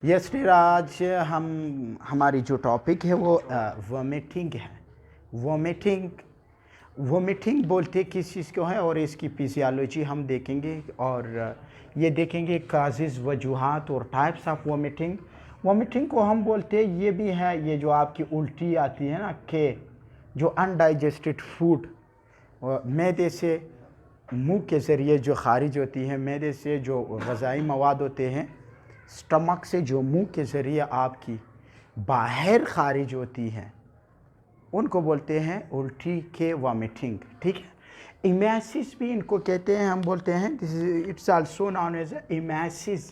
यस्टर आज हमारी जो टॉपिक है वो वोमिटिंग है। वोमिटिंग वोमिटिंग बोलते किस चीज़ को है और इसकी फिजियोलॉजी हम देखेंगे और ये देखेंगे काजेज़, वजूहात और टाइप्स ऑफ वोमिटिंग। वोमिटिंग को हम बोलते हैं, ये भी है ये जो आपकी उल्टी आती है ना, कि जो अनडाइजेस्टेड फूड मैदे से मुंह के ज़रिए जो खारिज होती है, मैदे से जो ग़ज़ाई मवाद होते हैं स्टमक से जो मुंह के ज़रिए आपकी बाहर खारिज होती हैं, उनको बोलते हैं उल्टी के वॉमिटिंग। ठीक है। इमैसिस भी इनको कहते हैं, हम बोलते हैं this is it's also known as emesis.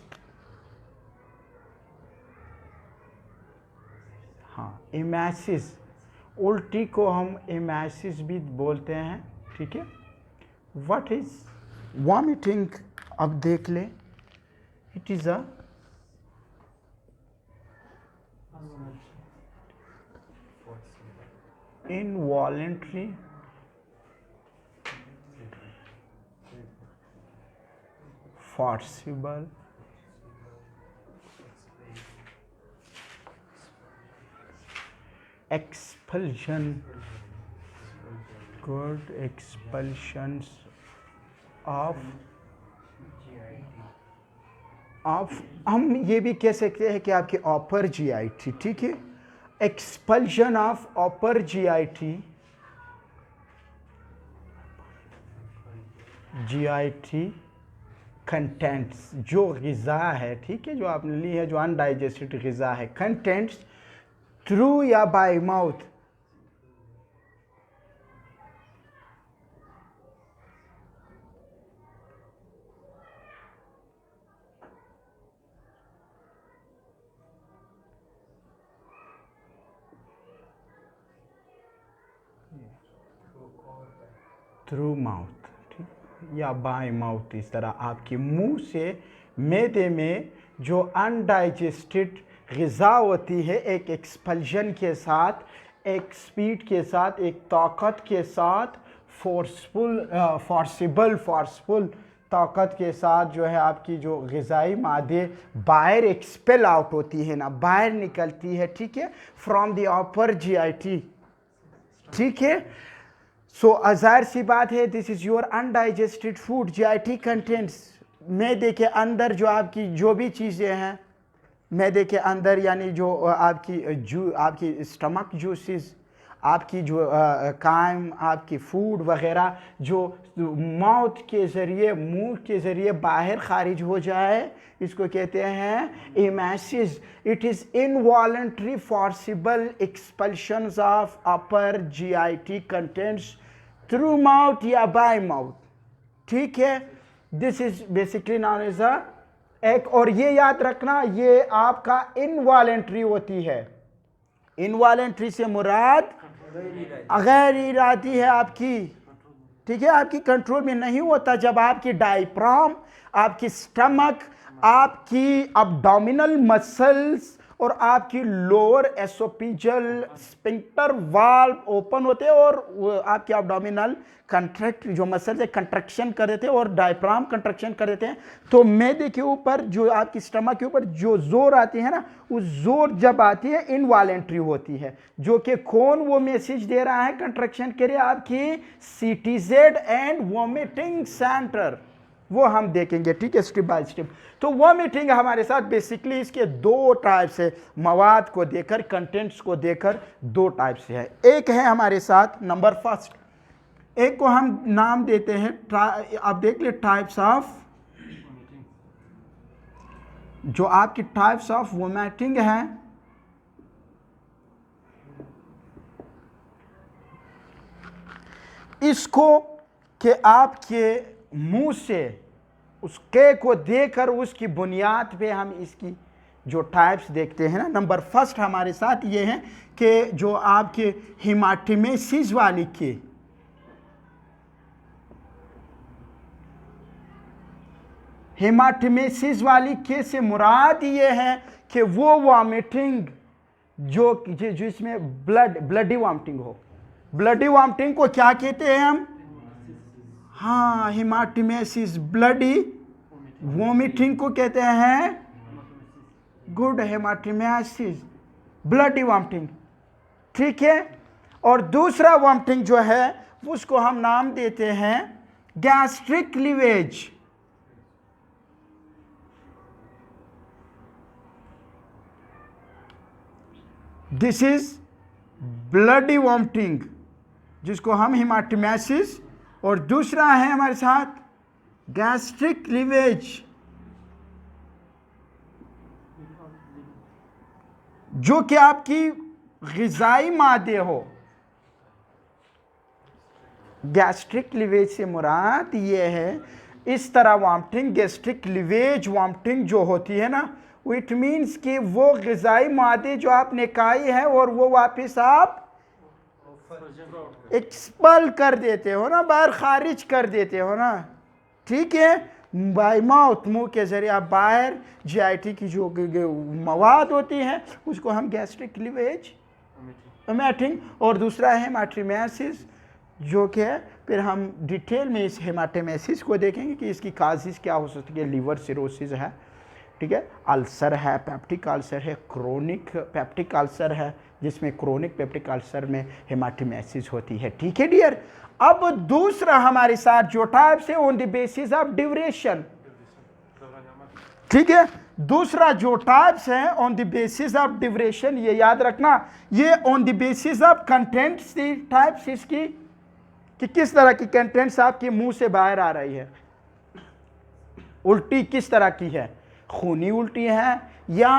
हाँ, इमैसिस, उल्टी को हम इमैसिस भी बोलते हैं। ठीक है। What is vomiting? अब देख ले, it is a involuntary forcible expulsion, good expulsions of हम ये भी कह सकते हैं कि आपके अपर जीआईटी। ठीक है। Expulsion of upper GIT, GIT contents, जो ग़िज़ा है, ठीक है, जो आपने ली है, जो अनडाइजेस्टेड ग़िज़ा है, कंटेंट्स थ्रू या बाय माउथ। थ्रू माउथ, ठीक, या बाय माउथ। इस तरह आपके मुंह से मैदे में जो अनडाइजेस्टेड ग़िज़ा होती है, एक एक्सपल्शन के साथ, एक स्पीड के साथ, एक ताकत के साथ, फोर्सिबल ताकत के साथ जो है आपकी जो ग़िज़ाई मादे बाहर एक्सपेल आउट होती है ना, बाहर निकलती है। ठीक है। From the upper GIT. ठीक है। सो ज़ाहिर सी बात है, this is your undigested food. GIT contents, मैदे के अंदर जो आपकी जो भी चीज़ें हैं मैदे के अंदर, यानी जो आपकी स्टमक जूसेस, आपकी जो कायम आपकी फूड वगैरह जो माउथ के ज़रिए, मुंह के ज़रिए बाहर खारिज हो जाए, इसको कहते हैं emesis. It is involuntary forcible expulsions of upper GIT contents through mouth या बाय माउथ। ठीक है। This is basically known as a एक, और ये याद रखना, ये आपका इनवॉलेंट्री होती है। इनवॉलेंट्री से मुराद गैर इरादी है आपकी। ठीक है। आपकी कंट्रोल में नहीं होता। जब आपकी डायफ्राम, आपकी स्टमक, आपकी अब्डोमिनल मसल्स और आपकी lower oesophageal sphincter valve open होते हैं और आपके अब्डोमिनल कंट्रैक्ट जो मसल्स है कंट्रैक्शन कर देते हैं और डायफ्राम कंट्रैक्शन कर देते हैं, तो मैदे के ऊपर, जो आपकी स्टमक के ऊपर जो जोर आती है ना, उस जोर जब आती है इनवॉलेंट्री होती है, जो कि कौन वो मैसेज दे रहा है कंट्रैक्शन के लिए? आपकी सीटीजेड एंड वोमिटिंग सेंटर, वो हम देखेंगे। ठीक है, स्टेप बाय स्टेप। तो वॉमिटिंग हमारे साथ बेसिकली इसके दो टाइप्स है, मवाद को देकर, कंटेंट्स को देकर दो टाइप्स है। एक है हमारे साथ नंबर फर्स्ट, एक को हम नाम देते हैं, आप देख ले, टाइप्स ऑफ, जो आपकी टाइप्स ऑफ वोमिटिंग है, इसको कि आपके मुंह से उस के को देकर उसकी बुनियाद पे हम इसकी जो टाइप्स देखते हैं ना, नंबर फर्स्ट हमारे साथ ये है कि जो आपके हेमाटिमेसिस वाली के, हेमाटिमेसिस वाली के से मुराद ये है कि वो वॉमिटिंग जिसमें ब्लडी वॉमिटिंग हो। ब्लडी वॉमिटिंग को क्या कहते हैं हम? हाँ, हेमाटिमेसिस, ब्लडी वोमिटिंग को कहते हैं गुड हेमाटिमेसिस, ब्लडी वॉमिटिंग, ठीक है। और दूसरा वॉमिटिंग जो है उसको हम नाम देते हैं gastric lavage. This is bloody vomiting, जिसको हम हेमाटिमेसिस, और दूसरा है हमारे साथ गैस्ट्रिक लीवेज, जो कि आपकी ग़िज़ाई मादे हो। गैस्ट्रिक लीवेज से मुराद ये है, इस तरह वॉमिटिंग, गैस्ट्रिक लीवेज वॉमिटिंग जो होती है ना, इट मीन्स कि वो ग़िज़ाई मादे जो आपने खाई है और वो वापस आप एक्सपल कर देते हो ना, बाहर खारिज कर देते हो ना, ठीक है। बाय माउथ, मुंह के जरिए आप बाहर जीआईटी की जो मवाद होती हैं उसको हम गैस्ट्रिक लीवेज वॉमिटिंग, और दूसरा है हेमाटिमेसिस, जो कि फिर हम डिटेल में इस हेमाटिमेसिस को देखेंगे कि इसकी काजिज़ क्या हो सकती है। लीवर सिरोसिस है, ठीक है, अल्सर है, पेप्टिक अल्सर है, क्रोनिक पेप्टिक अल्सर है, जिसमें क्रोनिक पेप्टिक अल्सर में हेमाटिमेसिस होती है, ठीक है डियर। अब दूसरा हमारे साथ जो टाइप्स है on the basis of duration, ठीक है। दूसरा जो टाइप्स है on the basis of duration, ये याद रखना, ये on the basis of contents types, इसकी कि किस तरह की कंटेंट्स आपके मुंह से बाहर आ रही है। उल्टी किस तरह की है, खूनी उल्टी है या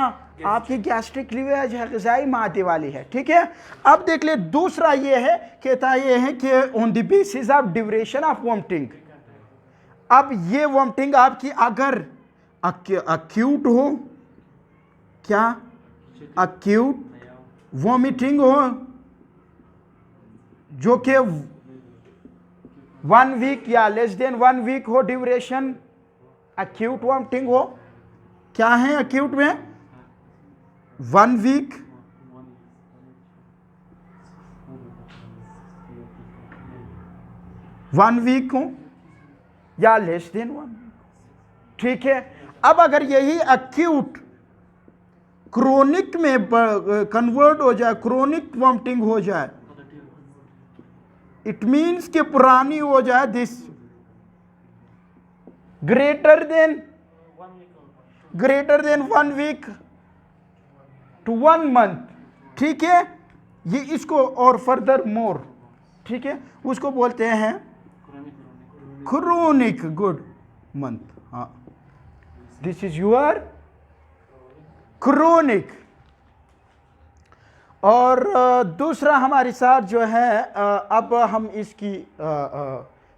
आपकी गैस्ट्रिक लीवेज है, ग़िज़ाई मादे वाली है, ठीक है। अब देख ले, दूसरा ये है, कहता ये है कि on the basis of duration of vomiting. अब ये वॉमिटिंग आपकी अगर अक्यूट हो, क्या अक्यूट वॉमिटिंग हो, जो कि 1 वीक या लेस देन 1 वीक हो ड्यूरेशन, अक्यूट वॉमिटिंग हो, क्या है अक्यूट में 1 वीक, हो या लेस देन 1 वीक, ठीक है। अब अगर यही अक्यूट क्रोनिक में कन्वर्ट हो जाए, क्रोनिक वॉमिटिंग हो जाए, इट मीन्स कि पुरानी हो जाए, this greater than 1 week to 1 month, ठीक है। ये इसको और फर्दर मोर, ठीक है, उसको बोलते हैं क्रोनिक गुड मंथ, हाँ, दिस इज योर क्रोनिक। और दूसरा हमारे साथ जो है, अब हम इसकी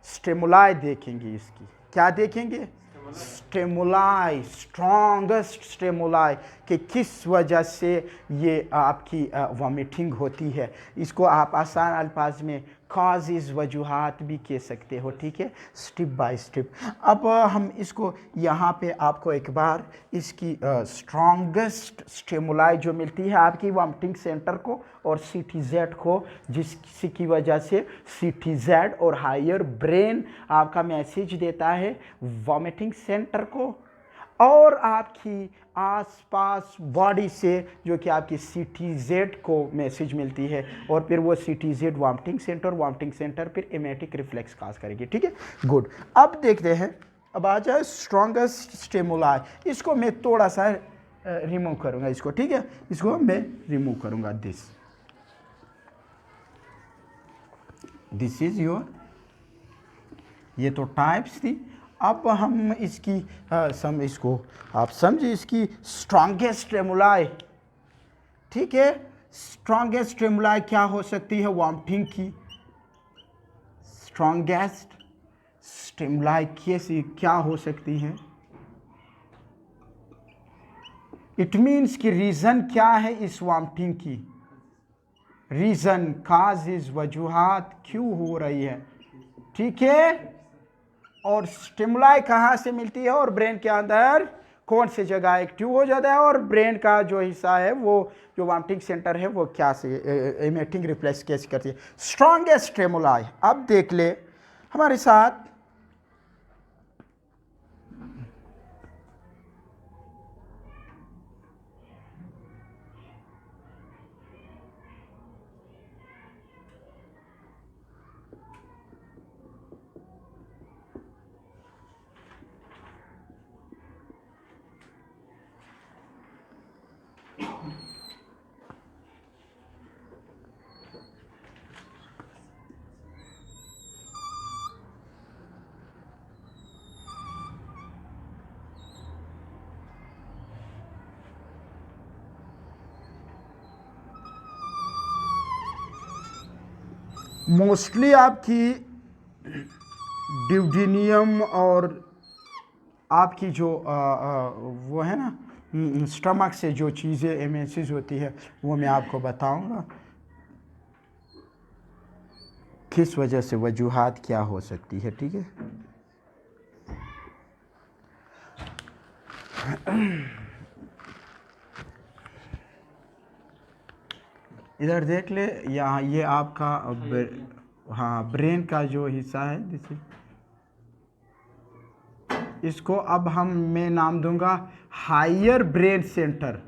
स्टिमुलाई देखेंगे। इसकी क्या देखेंगे, स्टिमुलाई, स्ट्रॉन्गेस्ट स्टिमुलाई, कि किस वजह से ये आपकी वॉमिटिंग होती है। इसको आप आसान अल्फाज में काज़ेज़, वजूहात भी कह सकते हो, ठीक है, स्टेप बाय स्टेप। अब हम इसको यहाँ पे आपको एक बार इसकी स्ट्रॉन्गेस्ट स्टिमुलाई जो मिलती है आपकी वॉमिटिंग सेंटर को और CTZ को, जिसकी वजह से CTZ और हायर ब्रेन आपका मैसेज देता है वॉमिटिंग सेंटर को, और आपकी आसपास बॉडी से जो कि आपकी CTZ को मैसेज मिलती है, और फिर वो CTZ वॉमिटिंग सेंटर फिर एमेटिक रिफ्लेक्स काज करेगी, ठीक है, गुड। अब देखते हैं, अब आ जाए स्ट्रॉन्गेस्ट स्टिमुलाई। इसको मैं थोड़ा सा रिमूव करूँगा इसको, ठीक है, इसको मैं रिमूव करूँगा। दिस इज योर, ये तो टाइप्स थी। अब हम इसकी इसको आप समझिए, इसकी स्ट्रॉन्गेस्ट स्टिमुलाई, ठीक है। स्ट्रॉन्गेस्ट स्टिमुलाई क्या हो सकती है वॉमिटिंग की, स्ट्रॉन्गेस्ट स्टिमुलाई कैसी क्या हो सकती है, इट मीन्स कि रीज़न क्या है इस वॉमिटिंग की, रीज़न, काज़ेज़, वजूहात क्यों हो रही है, ठीक है। और स्टिमुलाई कहाँ से मिलती है और ब्रेन के अंदर कौन सी जगह एक्टिव हो जाता है, और ब्रेन का जो हिस्सा है वो जो वॉमिटिंग सेंटर है वो क्या से एमेटिंग रिफ्लेक्स कैसे करती है। स्ट्रॉन्गेस्ट स्टिमुलाई, अब देख ले हमारे साथ, मोस्टली आपकी ड्यूडेनियम और आपकी जो वो है ना स्टमक से जो चीज़ें एमेसिस होती है वो मैं आपको बताऊंगा किस वजह से वजूहात क्या हो सकती है, ठीक है। इधर देख ले, यहाँ ये आपका हाँ ब्रेन का जो हिस्सा है दिस, इसको अब मैं नाम दूंगा higher brain centre.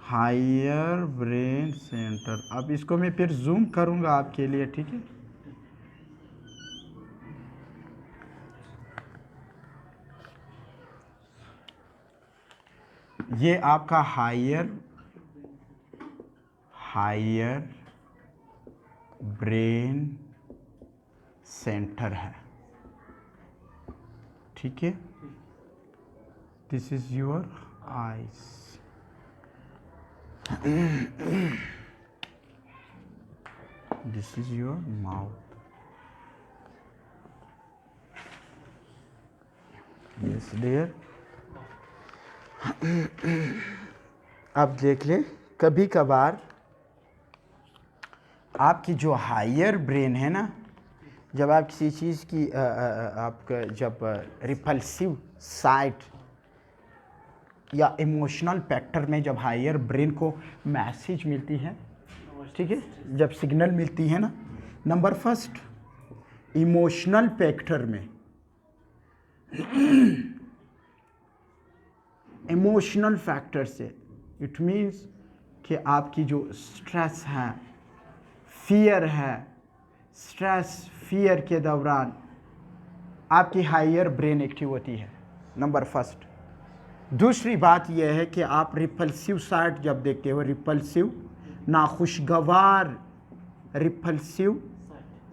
Higher brain centre. अब इसको मैं फिर जूम करूंगा आपके लिए, ठीक है। ये आपका हायर ब्रेन सेंटर है, ठीक है। This is your eyes. This is your mouth. Yes dear. अब देख ले, कभी कभार आपकी जो हायर ब्रेन है ना, जब आप किसी चीज़ की आपका जब रिपल्सिव साइट या इमोशनल फैक्टर में जब हायर ब्रेन को मैसेज मिलती है, ठीक है, जब सिग्नल मिलती है ना, नंबर फर्स्ट इमोशनल फैक्टर में इमोशनल फैक्टर से इट मीन्स कि आपकी जो स्ट्रेस है, फियर है, स्ट्रेस फियर के दौरान आपकी हायर ब्रेन एक्टिव होती है, नंबर फर्स्ट। दूसरी बात यह है कि आप रिपल्सिव साइट जब देखते हो, रिपल्सिव नाखुशगवार रिपल्सिव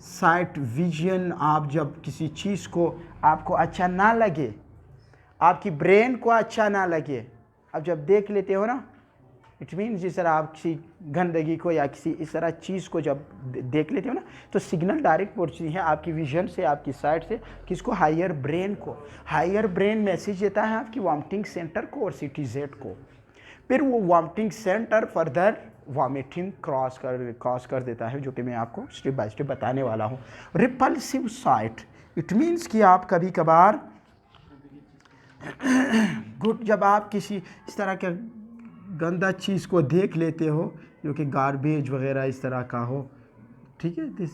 साइट विजन, आप जब किसी चीज़ को आपको अच्छा ना लगे, आपकी ब्रेन को अच्छा ना लगे, आप जब देख लेते हो ना, इट मीन्स जिस तरह आप किसी गंदगी को या किसी इस तरह चीज़ को जब देख लेते हो ना, तो सिग्नल डायरेक्ट पहुंचती है आपकी विजन से, आपकी साइड से, किसको, हायर ब्रेन को। हायर ब्रेन मैसेज देता है आपकी वॉमिटिंग सेंटर को और CTZ को। फिर वो vomiting centre further vomiting cross कर देता है, जो कि मैं आपको स्टेप बाय स्टेप बताने वाला हूँ। रिपल्सिव साइट इट मीन्स कि आप कभी कभार गुड, जब आप किसी इस तरह के गंदा चीज़ को देख लेते हो जो कि गार्बेज वगैरह इस तरह का हो, ठीक है, दिस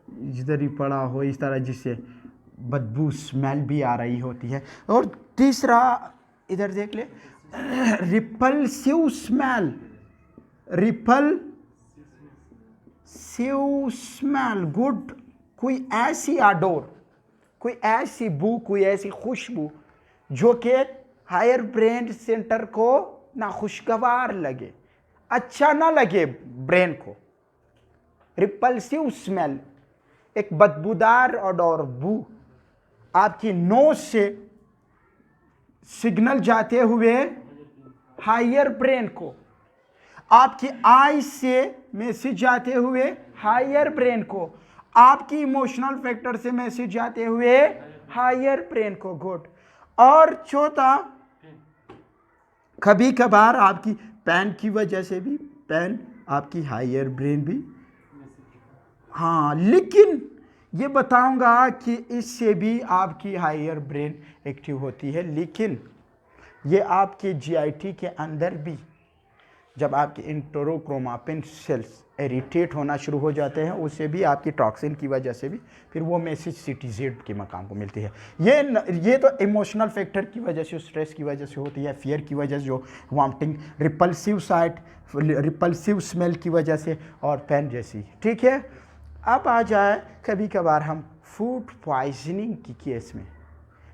जिधर ही पड़ा हो इस तरह, जिससे बदबू स्मेल भी आ रही होती है। और तीसरा इधर देख ले, repulsive smell, repulsive smell, good, कोई ऐसी आडोर, कोई ऐसी बू, कोई ऐसी खुशबू जो कि हायर ब्रेन सेंटर को ना खुशगवार लगे, अच्छा ना लगे ब्रेन को। रिपल्सिव स्मेल, एक बदबूदार और बू आपकी नोज से सिग्नल जाते हुए हायर ब्रेन को, आपकी आई से मैसेज जाते हुए हायर ब्रेन को, आपकी इमोशनल फैक्टर से मैसेज जाते हुए हायर ब्रेन को, गुड। और चौथा, कभी कभार आपकी पेन की वजह से भी, पेन आपकी हायर ब्रेन भी, हाँ, लेकिन ये बताऊंगा कि इससे भी आपकी हायर ब्रेन एक्टिव होती है। लेकिन ये आपके GIT के अंदर भी, जब आपके इंटरोक्रोमाटिन सेल्स इरिटेट होना शुरू हो जाते हैं, उससे भी आपकी टॉक्सिन की वजह से भी फिर वो मैसेज CTZ के मकाम को मिलती है। ये तो इमोशनल फैक्टर की वजह से, स्ट्रेस की वजह से होती है, फियर की वजह से, जो vomiting, repulsive site, repulsive smell की वजह से, और पेन जैसी, ठीक है। अब आ जाए कभी कभार हम फूड पॉइजनिंग की केस में,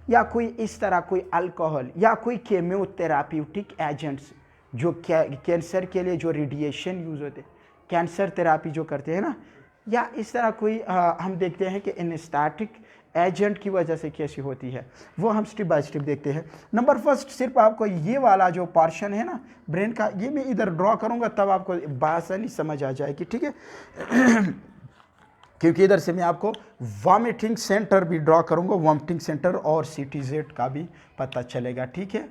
या कोई इस तरह कोई अल्कोहल या कोई केमोथेराप्यूटिक एजेंट्स जो कैंसर के लिए जो रेडिएशन यूज़ होते, कैंसर थेरापी जो करते हैं ना, या इस तरह कोई हम देखते हैं कि एनेस्थेटिक एजेंट की वजह से कैसी होती है, वो हम स्टेप बाय स्टेप देखते हैं। नंबर फर्स्ट सिर्फ आपको ये वाला जो पोर्शन है ना ब्रेन का, ये मैं इधर ड्रॉ करूंगा तब आपको बासानी समझ आ जाएगी, ठीक है। क्योंकि इधर से मैं आपको वॉमिटिंग सेंटर भी ड्रॉ करूंगा, वॉमिटिंग सेंटर और CTZ का भी पता चलेगा, ठीक है।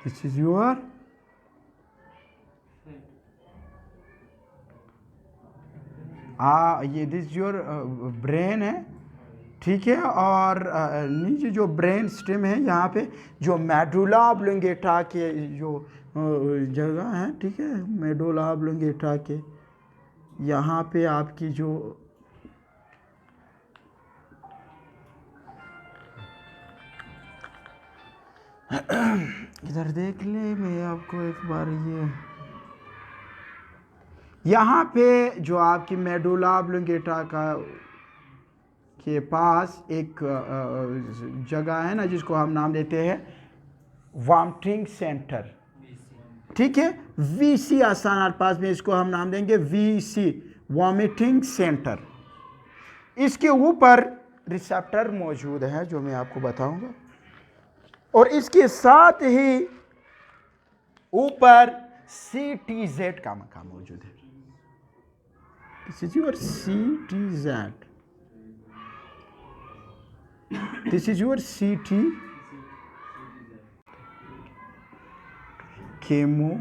दिस इज योर ये दिस योर ब्रेन है, ठीक है। और नीचे जो ब्रेन स्टेम है, यहाँ पे जो मेडुला ऑब्लोंगेटा के जो जगह है, ठीक है, मेडुला ऑब्लोंगेटा के यहाँ पे आपकी जो इधर देख ले, मैं आपको एक बार यहाँ पे जो आपकी मेडुला ऑब्लोंगेटा का के पास एक जगह है ना, जिसको हम नाम देते हैं वॉमिटिंग सेंटर, ठीक है। VC आसान पास में इसको हम नाम देंगे VC, वॉमिटिंग सेंटर। इसके ऊपर रिसेप्टर मौजूद है जो मैं आपको बताऊंगा, और इसके साथ ही ऊपर CTZ का मकाम मौजूद है। This is your CTZ, this is your CT chemo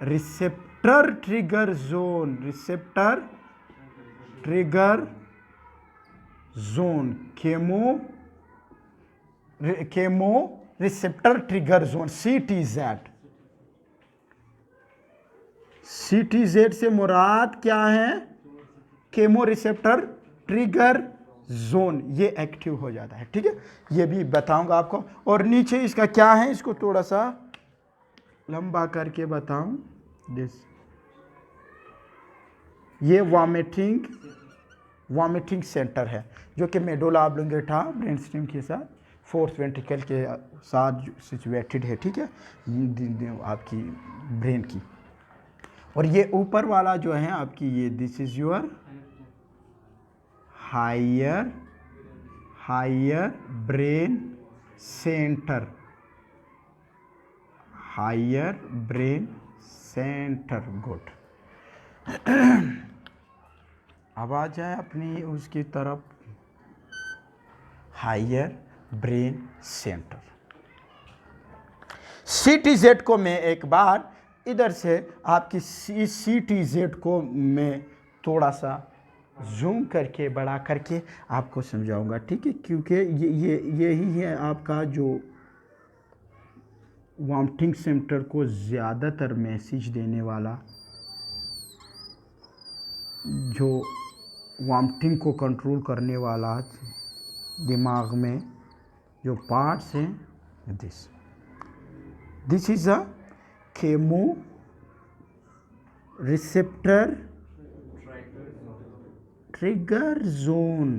receptor trigger zone, receptor trigger zone, chemo receptor trigger zone, CTZ। CTZ से मुराद क्या है, केमो रिसेप्टर ट्रिगर जोन, ये एक्टिव हो जाता है, ठीक है। ये भी बताऊंगा आपको। और नीचे इसका क्या है, इसको थोड़ा सा लंबा करके बताऊं। दिस ये वॉमिटिंग सेंटर है, जो कि मेडुला ऑब्लोंगेटा ब्रेन स्टेम के साथ फोर्थ वेंट्रिकल के साथ सिचुएटेड है, ठीक है, आपकी ब्रेन की। और ये ऊपर वाला जो है आपकी, ये this is your higher brain centre, higher brain centre, good. अब आ जाए अपनी उसकी तरफ, हायर ब्रेन सेंटर। CTZ को मैं एक बार इधर से आपकी CTZ को मैं थोड़ा सा जूम करके बड़ा करके आपको समझाऊंगा, ठीक है। क्योंकि यही है आपका जो वॉमिटिंग सेंटर को ज़्यादातर मैसेज देने वाला, जो वॉमिटिंग को कंट्रोल करने वाला दिमाग में जो पार्ट्स हैं। This is a chemo receptor trigger zone,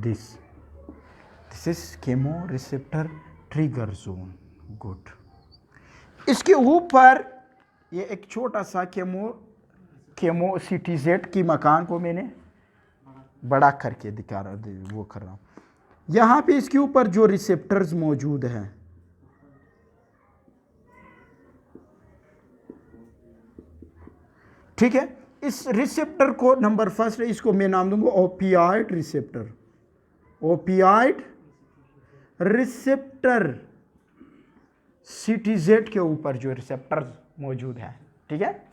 this is chemo receptor trigger zone, good. इसके ऊपर ये एक छोटा सा केमो CTZ की मकान को मैंने बड़ा करके दिखा रहा, वो कर रहा हूँ। यहाँ पे इसके ऊपर जो रिसेप्टर्स मौजूद हैं, ठीक है, इस रिसेप्टर को नंबर फर्स्ट इसको मैं नाम दूंगा opioid receptor, opioid receptor. CTZ के ऊपर जो रिसेप्टर मौजूद है, ठीक है।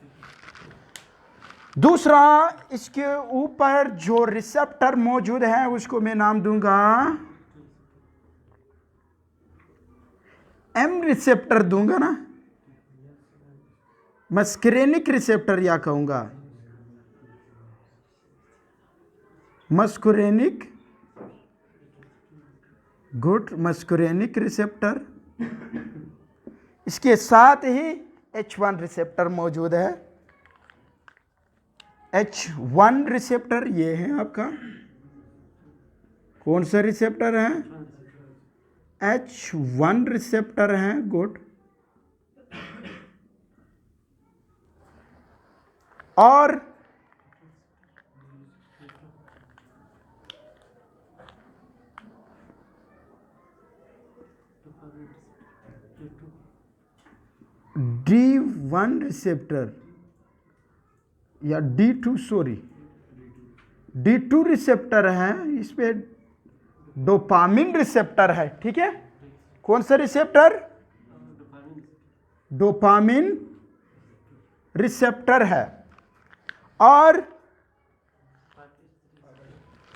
दूसरा, इसके ऊपर जो रिसेप्टर मौजूद है उसको मैं नाम दूंगा M रिसेप्टर दूंगा ना, मस्करेनिक रिसेप्टर या कहूंगा मस्कुरेनिक, गुड, मस्कुरेनिक रिसेप्टर। इसके साथ ही H1 रिसेप्टर मौजूद है, H1 रिसेप्टर ये है आपका, कौन सा रिसेप्टर है? H1 रिसेप्टर है, गुड। और D1 रिसेप्टर या D2, सॉरी D2 रिसेप्टर है, इस पे डोपामिन रिसेप्टर है, ठीक है। कौन सा रिसेप्टर? डोपामिन रिसेप्टर है। और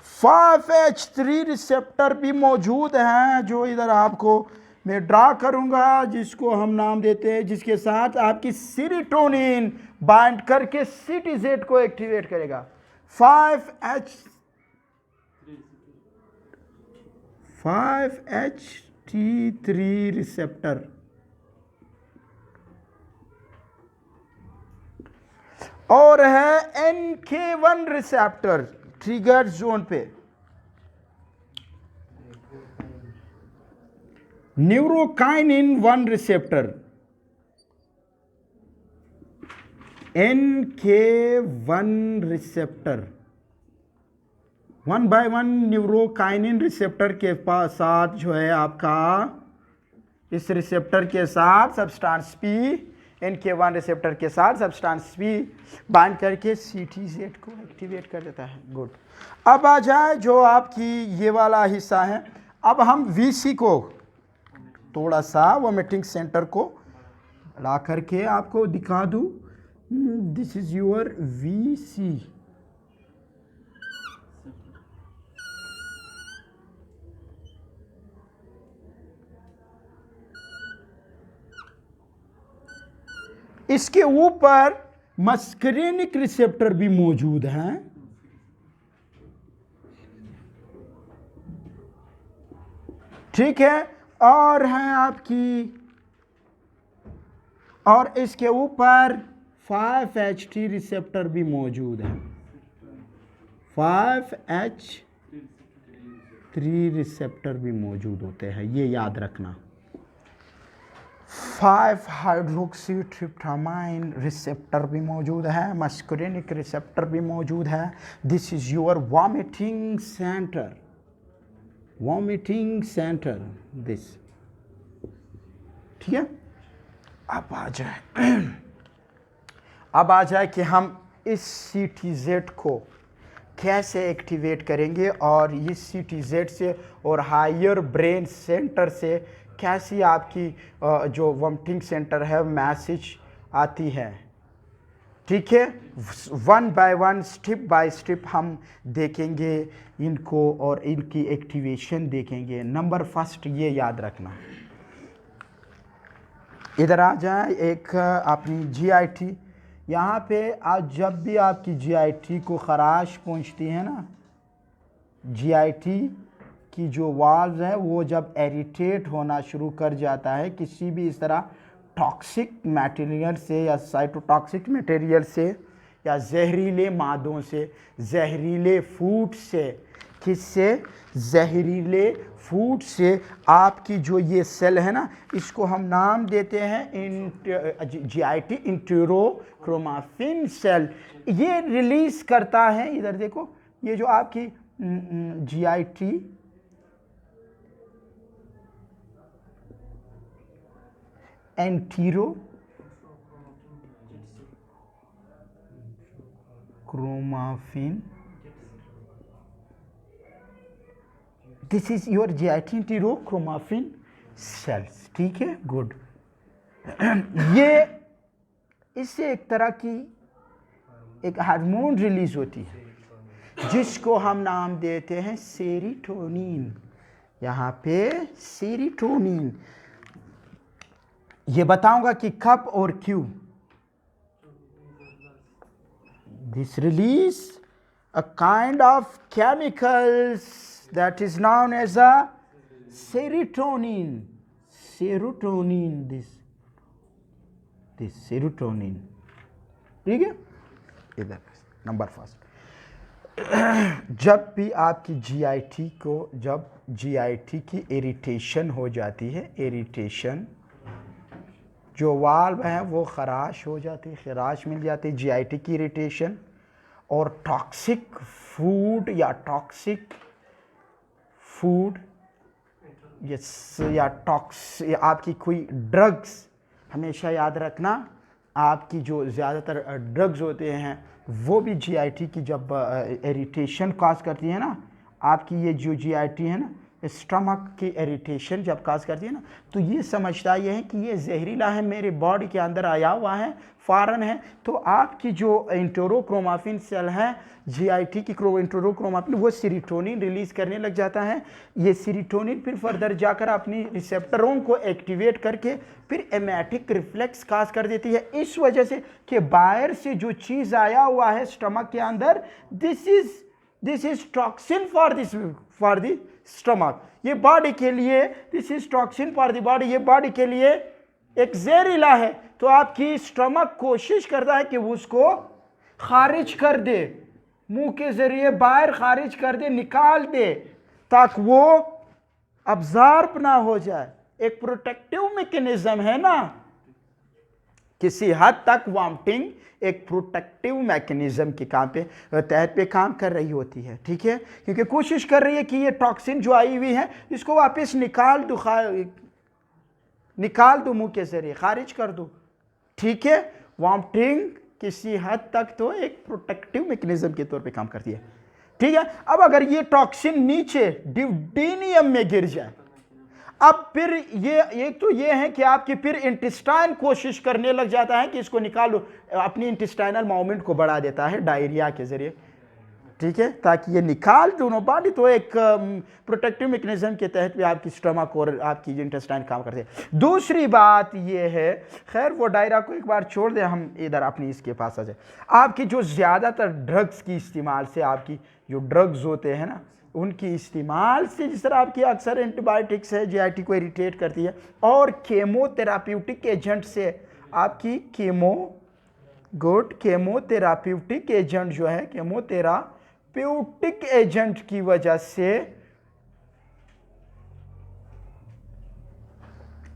5H3 रिसेप्टर भी मौजूद हैं, जो इधर आपको मैं ड्रा करूंगा, जिसको हम नाम देते हैं, जिसके साथ आपकी सीरोटोनिन बाइंड करके CTZ को एक्टिवेट करेगा। 5HT3 receptor. और है NK1 रिसेप्टर ट्रिगर जोन पे, neurokinin 1 receptor, NK1 receptor 1 by 1 neurokinin receptor के साथ जो है आपका, इस रिसेप्टर के साथ सब्सटेंस P, NK1 रिसेप्टर के साथ सब्सटेंस P बाइंड करके CTZ को एक्टिवेट कर देता है, गुड। अब आ जाए जो आपकी ये वाला हिस्सा है। अब हम VC को थोड़ा सा वोमिटिंग सेंटर को ला करके आपको दिखा दूं। This is your VC। इसके ऊपर मस्करेनिक रिसेप्टर भी मौजूद हैं, ठीक है। और है आपकी, और इसके ऊपर 5HT रिसेप्टर भी मौजूद है। 5H3 रिसेप्टर भी मौजूद होते हैं, ये याद रखना। 5-हाइड्रोक्सीट्रिप्टामाइन रिसेप्टर भी मौजूद है, मस्करेनिक रिसेप्टर भी मौजूद है। This is your vomiting centre, vomiting centre this, ठीक है। अब आ जाए कि हम इस CTZ को कैसे एक्टिवेट करेंगे, और इस CTZ से और हायर ब्रेन सेंटर से कैसी आपकी जो वॉमिटिंग सेंटर है मैसेज आती है, ठीक है। 1 by 1 स्टेप बाय स्टेप हम देखेंगे इनको और इनकी एक्टिवेशन देखेंगे। नंबर फर्स्ट ये याद रखना, इधर आ जाए एक अपनी GIT। यहाँ पे आज जब भी आपकी GIT को खराश पहुँचती है ना, GIT की जो वाल्व है वो जब इरिटेट होना शुरू कर जाता है किसी भी इस तरह टॉक्सिक मटेरियल से या साइटोटॉक्सिक मटेरियल से या जहरीले मादों से, जहरीले फूड से, किससे? जहरीले फूड से आपकी जो ये सेल है ना, इसको हम नाम देते हैं GIT इंटेरोक्रोमाफिन सेल। ये रिलीज करता है, इधर देखो, ये जो आपकी GIT enterochromaffin, this is your GIT enterochromaffin cells, ठीक है, गुड। ये इससे एक तरह की एक हार्मोन रिलीज होती है जिसको हम नाम देते हैं सेरोटोनिन। यहाँ पे सेरोटोनिन, ये बताऊंगा कि कब और क्यों। This release a kind of chemicals that is known as a serotonin. Serotonin, this serotonin, ठीक है। इधर नंबर फर्स्ट, जब भी आपकी जीआईटी को, जब जीआईटी की इरिटेशन हो जाती है, इरिटेशन जो वाल्व है वो खराश हो जाती है, खराश मिल जाती है, जीआईटी की इरिटेशन, और टॉक्सिक फूड या टॉक्सिक फूड या आपकी कोई ड्रग्स, हमेशा याद रखना आपकी जो ज़्यादातर ड्रग्स होते हैं वो भी जीआईटी की जब इरिटेशन कॉज करती है ना, आपकी ये जो जीआईटी है ना, स्टमक की इरिटेशन जब काज करती है ना, तो ये समझता ये है कि ये जहरीला है, मेरे बॉडी के अंदर आया हुआ है, फॉरन है, तो आपकी जो एंटेरोक्रोमाफिन सेल है जीआईटी की एंटेरोक्रोमाफिन, वो सीरोटोनिन रिलीज करने लग जाता है। ये सीरोटोनिन फिर फर्दर जाकर अपनी रिसेप्टरों को एक्टिवेट करके फिर एमेटिक रिफ्लेक्स काज कर देती है, इस वजह से कि बाहर से जो चीज़ आया हुआ है स्टमक के अंदर, this is toxin for the stomach, ये बॉडी के लिए, this is toxin for the body, ये बॉडी के लिए एक जहरीला है, तो आपकी स्टमक कोशिश करता है कि उसको खारिज कर दे, मुंह के जरिए बाहर खारिज कर दे, निकाल दे, ताकि वो अब्जॉर्ब ना हो जाए। एक प्रोटेक्टिव मैकेनिज्म है ना, किसी हद तक वॉमिटिंग एक प्रोटेक्टिव मैकेनिज्म के काम पे तहत पे काम कर रही होती है, ठीक है, क्योंकि कोशिश कर रही है कि ये टॉक्सिन जो आई हुई है इसको वापस निकाल दो मुंह के जरिए, खारिज कर दो, ठीक है। वॉमिटिंग किसी हद तक तो एक प्रोटेक्टिव मैकेनिज्म के तौर पे काम करती है, ठीक है। अब अगर ये टॉक्सिन नीचे ड्यूडेनियम में गिर जाए, अब फिर ये एक तो ये है कि आपकी फिर इंटेस्टाइन कोशिश करने लग जाता है कि इसको निकालो, अपनी इंटेस्टाइनल मूवमेंट को बढ़ा देता है डायरिया के जरिए, ठीक है, ताकि ये निकाल दोनों बॉडी, तो एक प्रोटेक्टिव मैकेनिज्म के तहत भी आपकी स्टमक और आपकी इंटेस्टाइन काम करते हैं। दूसरी बात ये है, खैर वो डायरा को एक बार छोड़ दें, हम इधर अपनी इसके पास आ जाए। आपकी जो ज़्यादातर ड्रग्स की इस्तेमाल से, आपकी जो ड्रग्स होते हैं ना, उनकी इस्तेमाल से, जिस तरह आपकी अक्सर एंटीबायोटिक्स है जीआईटी को इरिटेट करती है, और केमोथेराप्यूटिक एजेंट से आपकी केमोथेराप्यूटिक एजेंट जो है, केमोथेराप्यूटिक एजेंट की वजह से,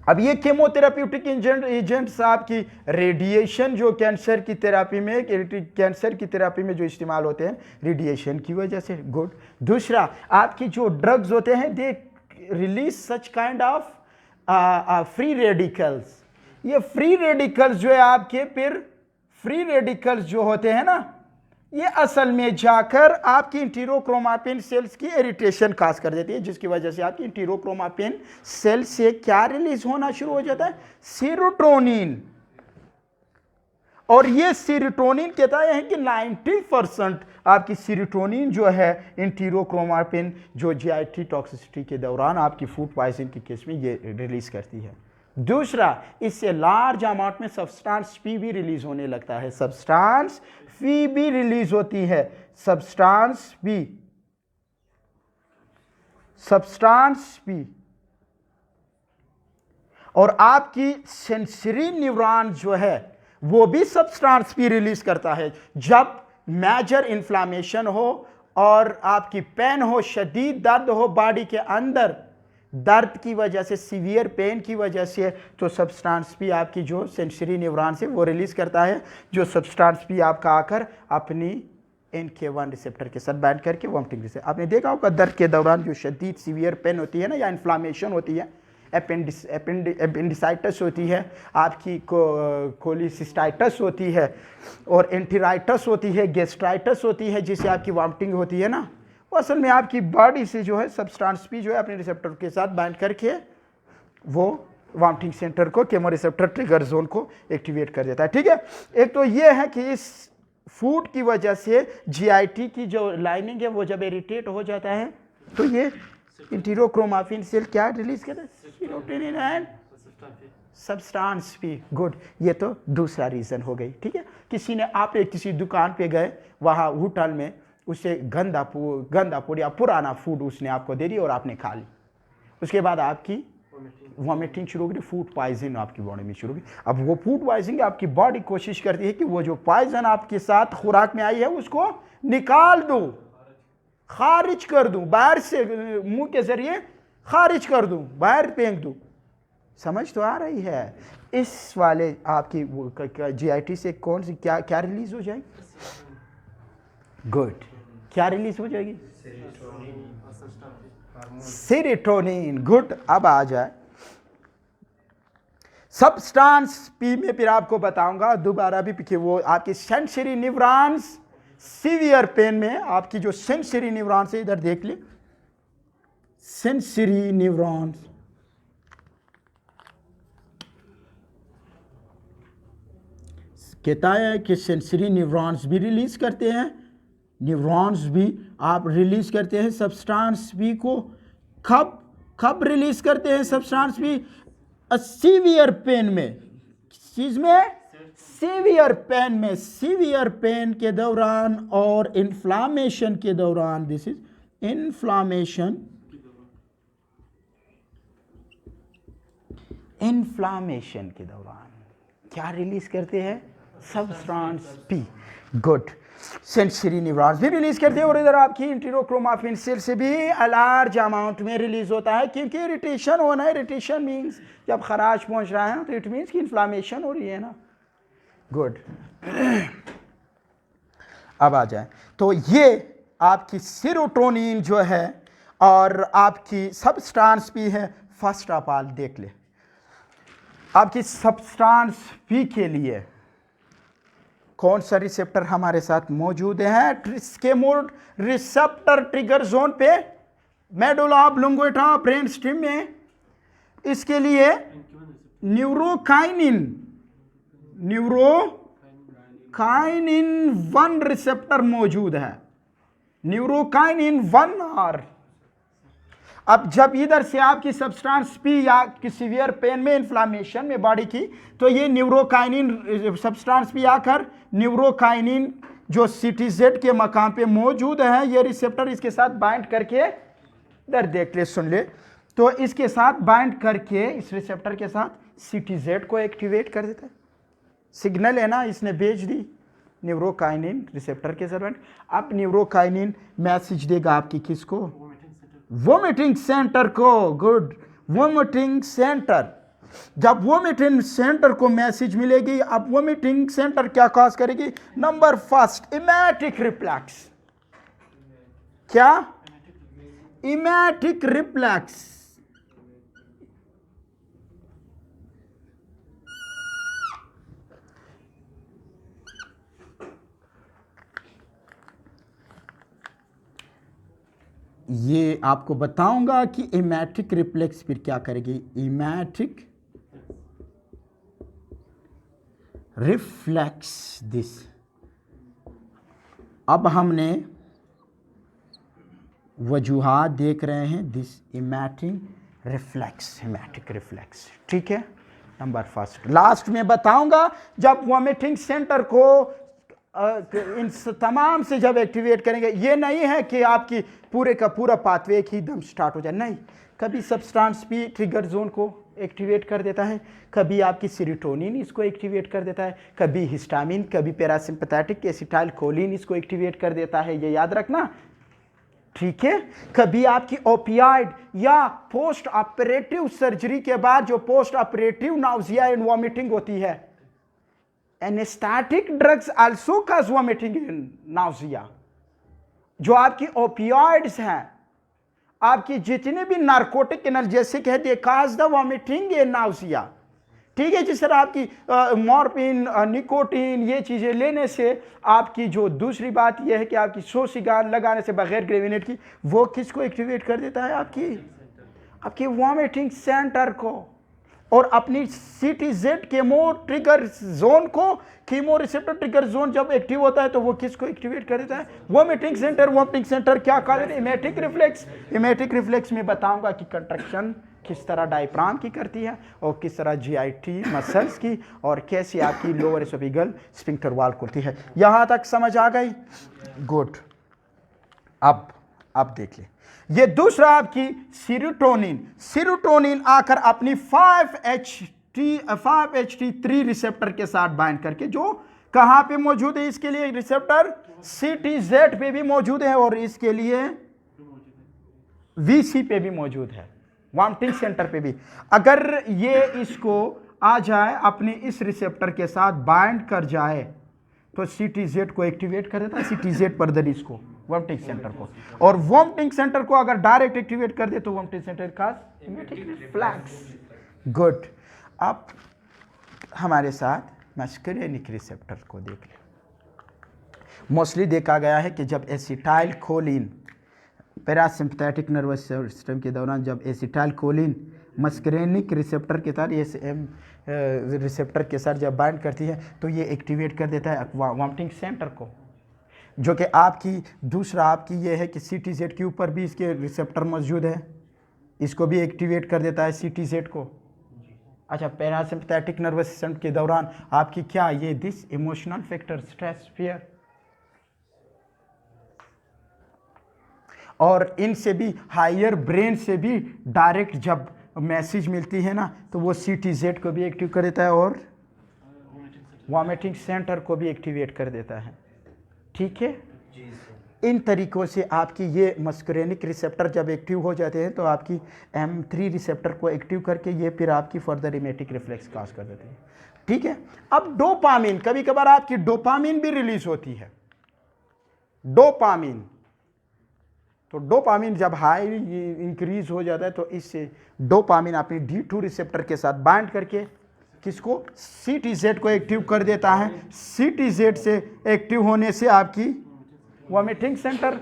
अब ये केमोथेराप्यूटिक एजेंट्स आपकी रेडिएशन जो कैंसर की थेरापी में जो इस्तेमाल होते हैं, रेडिएशन की वजह से, गुड। दूसरा, आपकी जो ड्रग्स होते हैं, they release such kind of free radicals, ये फ्री रेडिकल्स जो है आपके, फिर फ्री रेडिकल्स जो होते हैं ना, ये असल में जाकर आपकी इंटीरोक्रोमापिन सेल्स की इरिटेशन काज कर देती है, जिसकी वजह से आपकी इंटीरोक्रोमापिन सेल से क्या रिलीज होना शुरू हो जाता है, सीरोटोनिन। और ये सीरोटोनिन कहता है कि 90% आपकी सीरोटोनिन जो है इंटीरोक्रोमापिन जो जीआईटी टॉक्सिसिटी के दौरान आपकी फूड पॉइजन के केस में ये रिलीज करती है। दूसरा, इससे लार्ज अमाउंट में सब्सटेंस पी भी रिलीज होने लगता है, सब्सटेंस फी भी रिलीज होती है, सब्सटेंस पी, और आपकी सेंसरी न्यूरॉन जो है वो भी सब्सटेंस पी रिलीज करता है। जब मेजर इन्फ्लामेशन हो और आपकी पेन हो, शदीद दर्द हो बॉडी के अंदर, दर्द की वजह से, सीवियर पेन की वजह से, तो सब्सटेंस पी आपकी जो सेंसरी न्यूरॉन से वो रिलीज करता है, जो सब्सटेंस पी आपका आकर अपनी NK1 रिसेप्टर के साथ बाइंड करके वॉमिटिंग से, आपने देखा होगा दर्द के दौरान जो शदीद सीवियर पेन होती है ना, या इन्फ्लामेशन होती है, एपेंडिसाइटिस होती है, आपकी कोलिसिस्टाइटिस होती है, और एंटीराइटिस होती है, गैस्ट्राइटिस होती है, जिससे आपकी वॉमिटिंग होती है ना, असल में आपकी बॉडी से जो है सब्सटेंस पी जो है अपने रिसेप्टर के साथ बाइंड करके वो वॉमिटिंग सेंटर को, केमो रिसेप्टर ट्रिगर जोन को एक्टिवेट कर देता है, ठीक है। एक तो ये है कि इस फूड की वजह से जीआईटी की जो लाइनिंग है वो जब इरिटेट हो जाता है, तो ये इंटीरोक्रोमाफिन सेल क्या रिलीज करता है, serotonin and substance P, good. ये तो दूसरा रीजन हो गई, ठीक है। किसी ने, आप किसी दुकान पे गए, वहाँ होटल में उसे गंदा फूड या पुराना फूड उसने आपको दे दी और आपने खा ली, उसके बाद आपकी वॉमिटिंग शुरू होगी, फूड पॉइजन आपकी बॉडी में शुरू होगी। अब वो फूड पॉइजन आपकी बॉडी कोशिश करती है कि वो जो पॉइजन आपके साथ खुराक में आई है उसको निकाल दो, खारिज कर दूं, बाहर से मुंह के जरिए खारिज कर दूं, बाहर फेंक दूं। समझ तो आ रही है? इस वाले आपकी जीआईटी से कौन सी क्या क्या रिलीज हो जाएगी? गुड, क्या रिलीज हो जाएगी? सेरोटोनिन। गुड। अब आ जाए सब्सटेंस पी में, फिर आपको बताऊंगा दोबारा भी कि वो आपकी सेंसरी न्यूरॉन्स सीवियर पेन में, आपकी जो सेंसरी न्यूरॉन्स है, इधर देख ले, सेंसरी न्यूरॉन्स कहता है कि सेंसरी न्यूरॉन्स भी रिलीज करते हैं, न्यूरॉन्स भी आप रिलीज करते हैं सब्सटेंस पी को। कब रिलीज करते हैं सब्सटेंस पी? सीवियर पेन में। चीज में? सीवियर पेन में, सीवियर पेन के दौरान और इन्फ्लामेशन के दौरान। दिस इज इन्फ्लामेशन, इन्फ्लामेशन के दौरान क्या रिलीज करते हैं? Substance P. Good. Sensory neurons भी रिलीज करते हैं और इधर आपकी इंटेरोक्रोमाफिन सेल से भी लार्ज अमाउंट में रिलीज होता है, क्योंकि इरिटेशन होना है। इरिटेशन मींस जब खराश पहुंच रहा है तो इट मींस कि इन्फ्लामेशन हो रही है ना। गुड। अब आ जाए तो ये आपकी सेरोटोनिन जो है और आपकी सब्सटेंस पी है। फर्स्ट ऑफ ऑल देख ले, आपकी सब्सटेंस पी के लिए कौन सा रिसेप्टर हमारे साथ मौजूद है? ट्रिस्केमोड रिसेप्टर ट्रिगर जोन पे, मेडुला ऑब्लोंगेटा ब्रेन स्टेम में। इसके लिए न्यूरोकाइनिन 1 रिसेप्टर मौजूद है, न्यूरोकाइनिन 1 आर। अब जब इधर से आपकी सब्सटेंस पी या कि सीवियर पेन में, इन्फ्लामेशन में बॉडी की, तो ये न्यूरोकाइनिन सब्सटेंस पी आकर न्यूरोकाइनिन जो सीटीजेड के मकाम पे मौजूद है, ये रिसेप्टर इसके साथ बाइंड करके, इधर देख ले, सुन ले, तो इसके साथ बाइंड करके इस रिसेप्टर के साथ सीटीजेड को एक्टिवेट कर देता है। सिग्नल है ना, इसने भेज दी न्यूरोकाइनिन रिसेप्टर के जरिए। अब न्यूरोकाइनिन मैसेज देगा आपकी किसको? वोमिटिंग सेंटर को। गुड। वोमिटिंग सेंटर, जब वोमिटिंग सेंटर को मैसेज मिलेगी, अब वोमिटिंग सेंटर क्या कॉज करेगी? Number first, emetic reflex. क्या? Emetic reflex. ये आपको बताऊंगा कि इमेटिक रिफ्लेक्स फिर क्या करेगी। Emetic reflex this. अब हमने वजूहात देख रहे हैं। दिस इमेटिक रिफ्लेक्स, ठीक है। नंबर फर्स्ट, लास्ट में बताऊंगा जब वॉमिटिंग सेंटर को इन तमाम से जब एक्टिवेट करेंगे। ये नहीं है कि आपकी पूरे का पूरा पाथवे एक ही दम स्टार्ट हो जाए, नहीं। कभी सब्सटेंस पी ट्रिगर जोन को एक्टिवेट कर देता है, कभी आपकी सेरोटोनिन इसको एक्टिवेट कर देता है, कभी हिस्टामिन, कभी पैरासिम्पैथेटिक एसिटाइलकोलिन इसको एक्टिवेट कर देता है, ये याद रखना, ठीक है। कभी आपकी ओपियाइड या पोस्ट ऑपरेटिव सर्जरी के बाद जो post operative nausea and vomiting होती है, anaesthetic drugs also cause vomiting and nausea. जो आपकी ओपियाइड्स हैं, आपकी जितने भी नार्कोटिक एनाल्जेसिक है, they cause the vomiting and nausea, ठीक है। जिस तरह आपकी मॉर्फिन, निकोटीन, ये चीज़ें लेने से आपकी जो दूसरी बात यह है कि आपकी सो सिगार लगाने से बगैर ग्रेविनेट की, वो किसको एक्टिवेट कर देता है? आपकी वॉमिटिंग सेंटर को। और अपनी सीटीजेड केमो ट्रिगर जोन को, कीमो रिसेप्टर ट्रिगर जोन जब एक्टिव होता है तो वो किसको एक्टिवेट कर देता है? वोमिटिंग सेंटर क्या cause? Emetic reflex. Emetic reflex में बताऊंगा कि कंट्रक्शन किस तरह डायफ्राम की करती है और किस तरह जीआईटी मसल्स की, और कैसे आपकी लोअर एसोफेगल स्फिंक्टर वॉल खुलती है। यहां तक समझ आ गई? गुड। अब आप देख ले, ये दूसरा आपकी सीरोटोनिन आकर अपनी 5HT3 रिसेप्टर के साथ बाइंड करके, जो कहां पे मौजूद है, इसके लिए रिसेप्टर CTZ पे भी मौजूद है और इसके लिए VC पे भी मौजूद है, वॉमिटिंग सेंटर पे भी। अगर ये इसको आ जाए अपने इस रिसेप्टर के साथ बाइंड कर जाए तो CTZ को एक्टिवेट कर देता है, CTZ फर्दर इसको वॉमिटिंग सेंटर को, और वॉमिटिंग सेंटर को अगर डायरेक्ट एक्टिवेट कर दे तो वॉमिटिंग सेंटर का रिफ्लेक्स। गुड। अब हमारे साथ मस्करेनिक रिसेप्टर को देख ले। मोस्टली देखा गया है कि जब acetyl choline parasympathetic nervous system के दौरान जब एसिटाइल कोलिन मस्करेनिक रिसेप्टर के साथ SM रिसेप्टर के साथ जब बाइंड करती है तो ये एक्टिवेट कर देता है वॉमिटिंग सेंटर को, जो कि आपकी दूसरा आपकी ये है कि CTZ के ऊपर भी इसके रिसेप्टर मौजूद है, इसको भी एक्टिवेट कर देता है CTZ को। अच्छा, पैरासिम्पथेटिक नर्वस सिस्टम के दौरान आपकी क्या ये this emotional factor stress fear, और इनसे भी हायर ब्रेन से भी डायरेक्ट जब मैसेज मिलती है ना तो वो CTZ को भी एक्टिव कर देता है और वॉमिटिंग सेंटर को भी एक्टिवेट कर देता है। ठीक है, इन तरीकों से आपकी ये मस्करेनिक रिसेप्टर जब एक्टिव हो जाते हैं तो आपकी M3 रिसेप्टर को एक्टिव करके ये फिर आपकी फर्दर इमेटिक रिफ्लेक्स काज कर देते हैं। ठीक है, अब डोपामिन, कभी कभार आपकी डोपामिन भी रिलीज होती है। डोपामिन, तो डोपामिन जब हाई इंक्रीज हो जाता है तो इससे डोपामिन अपनी D2 रिसेप्टर के साथ बाइंड करके किसको, CTZ को एक्टिव कर देता है। CTZ से एक्टिव होने से आपकी vomiting centre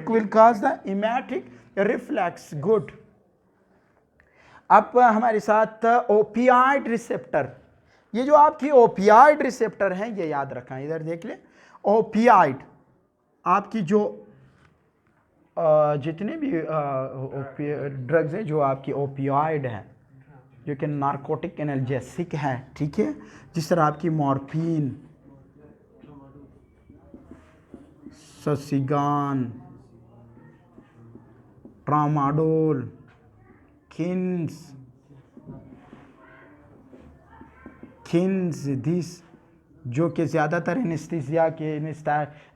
will cause the emetic reflex. Good. अब हमारे साथ ओपियाइड रिसेप्टर, ये जो आपकी ओपियाइड रिसेप्टर है ये याद रखना, इधर देख ले। ओपियाइड आपकी जो जितने भी ड्रग्स हैं जो आपकी ओपियाइड हैं, जो कि नार्कोटिक एनाल्जेसिक है, ठीक है, जिस तरह आपकी मॉर्फिन, ससिगान, ट्रामाडोल, खिन्स दिस जो कि ज़्यादातर एनेस्थीसिया के